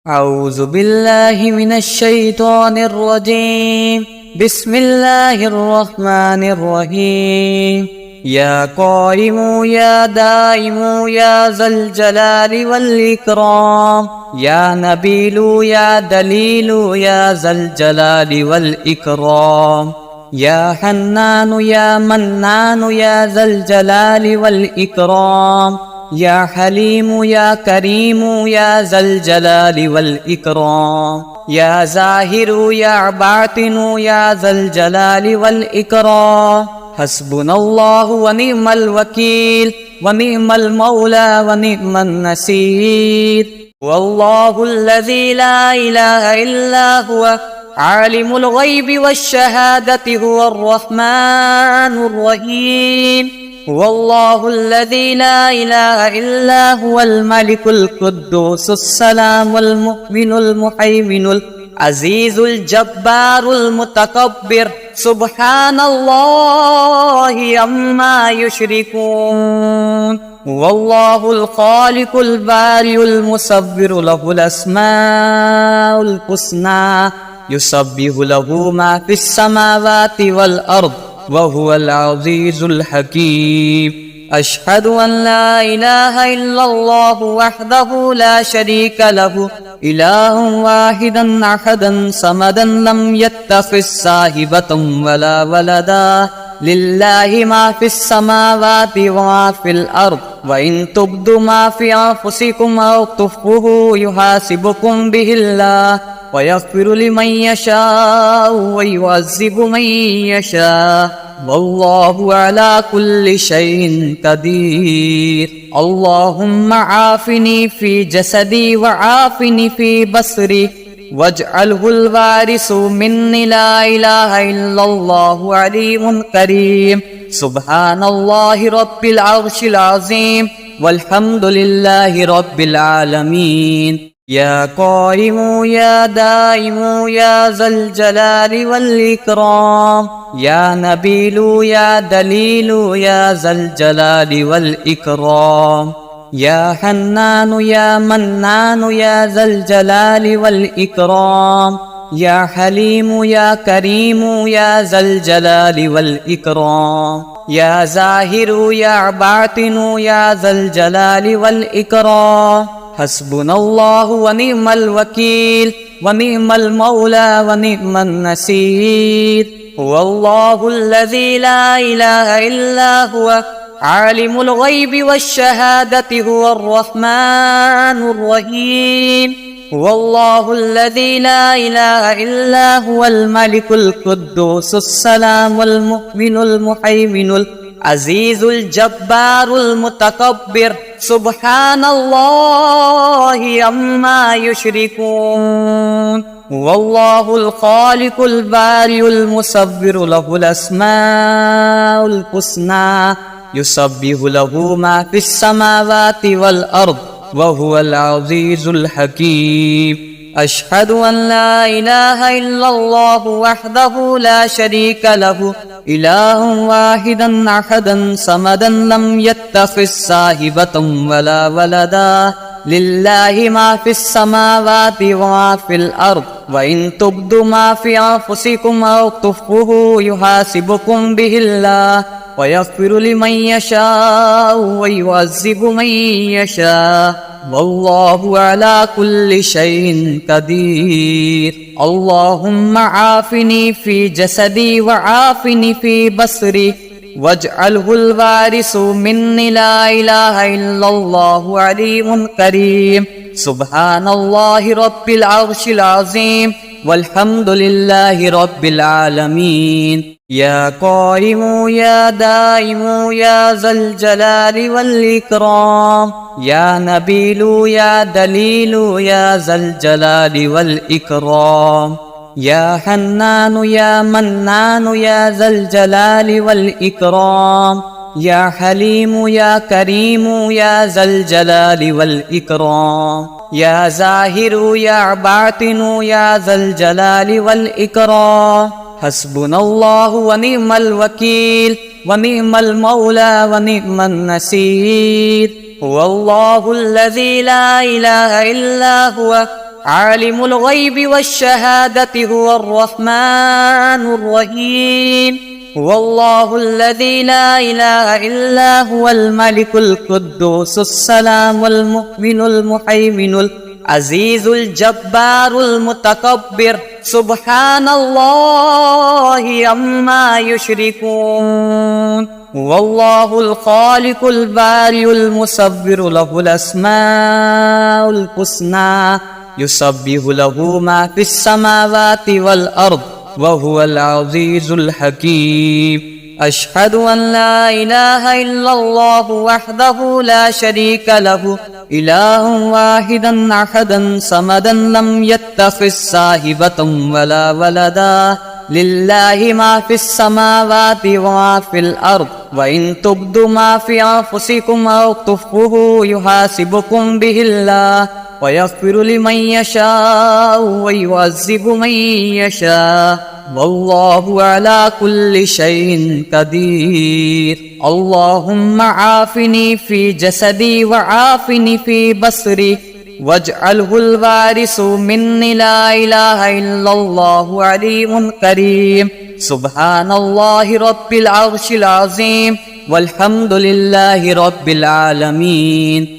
أعوذ بالله من الشيطان الرجيم. بسم الله الرحمن الرحيم. يا قائم يا دائم يا ذا الجلال والإكرام، يا نبيل يا دليل يا ذا الجلال والإكرام، يا حنان يا منان يا ذا الجلال والإكرام، يا حليم يا كريم يا ذا الجلال والإكرام، يا زاهر يا باطن يا ذا الجلال والإكرام. حسبنا الله ونعم الوكيل ونعم المولى ونعم النصير. والله الذي لا إله إلا هو عالم الغيب والشهادة هو الرحمن الرحيم. والله الذي لا إله إلا هو الملك القدوس السلام المؤمن المهيمن العزيز الجبار المتكبر. سبحان الله عما يشركون. والله الخالق البارئ المصور له الأسماء الحسنى يسبح له ما في السماوات والأرض وهو العزيز الحكيم. أشهد أن لا إله إلا الله وحده لا شريك له إله واحدا أحدا صمدا لم يتخذ صاحبة ولا ولدا. لله ما في السماوات وما في الأرض، وإن تبدوا ما في أنفسكم أو تخفوه يحاسبكم به الله ويغفر لمن يشاء ويعذب من يشاء، والله على كل شيء قدير. اللهم عافني في جسدي وعافني في بصري واجعله الوارث مني. لا إله إلا الله عليم كريم. سبحان الله رب العرش العظيم والحمد لله رب العالمين. يا قائم يا دائم يا ذا الجلال والإكرام، يا نبيل يا دليل يا ذا الجلال والإكرام، يا حنان يا منان يا ذا الجلال والإكرام، يا حليم يا كريم يا ذا الجلال والإكرام، يا زاهر يا باطن يا ذا الجلال والإكرام. حسبنا الله ونعم الوكيل ونعم المولى ونعم النصير. والله الذي لا إله إلا هو عالم الغيب والشهادة هو الرحمن الرحيم. والله الذي لا إله إلا هو الملك القدوس السلام المؤمن المهيمن العزيز الجبار المتكبر. سبحان الله عما يشركون. والله الخالق البارئ المصور له الأسماء الحسنى يسبح له ما في السماوات والأرض وهو العزيز الحكيم. أشهد أن لا إله إلا الله وحده لا شريك له إله واحدا أحدا صمدا لم يتخذ صاحبة ولا ولدا. لله ما في السماوات وما في الأرض، وإن تبدوا ما في أنفسكم أو تخفوه يحاسبكم به الله ويغفر لمن يشاء ويعذب من يشاء، والله على كل شيء قدير. اللهم عافني في جسدي وعافني في بصري واجعله الوارث مني. لا إله إلا الله عليم كريم. سبحان الله رب العرش العظيم والحمد لله رب العالمين. يا قائم يا دائم يا ذا الجلال والإكرام، يا نبيل يا دليل يا ذا الجلال والإكرام، يا حنان يا منان يا ذا الجلال والإكرام، يا حليم يا كريم يا ذا الجلال والإكرام، يا زاهر يا باطن يا ذا الجلال والإكرام. حسبنا الله ونعم الوكيل ونعم المولى ونعم النصير. والله الذي لا إله إلا هو عالم الغيب والشهادة هو الرحمن الرحيم. هو الله الذي لا إله إلا هو الملك القدوس السلام المؤمن المهيمن العزيز الجبار المتكبر سبحان الله عما يشركون. هو الله الخالق البارئ المصور له الأسماء الحسنى يسبح له ما في السماوات والأرض وهو العزيز الحكيم. أشهد أن لا إله إلا الله وحده لا شريك له إله واحدا أحدا صمدا لم يتخذ صاحبة ولا ولدا لله ما في السماوات وما في الأرض وإن تبدوا ما في أنفسكم أو تخفوه يحاسبكم به الله ويغفر لمن يشاء ويعذب من يشاء والله على كل شيء قدير. اللهم عافني في جسدي وعافني في بصري واجعله الوارث مني لا إله إلا الله عليم كريم. سبحان الله رب العرش العظيم والحمد لله رب العالمين.